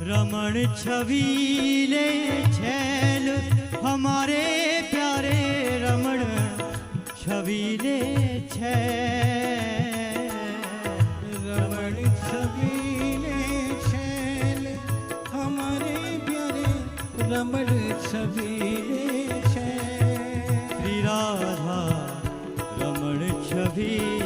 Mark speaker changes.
Speaker 1: रमण छबीले छैल हमारे प्यारे रमण छबीले छैल।
Speaker 2: रमण छबीले छैल हमारे प्यारे रमण छबीले छैल।
Speaker 1: श्री राधा रमण छबीले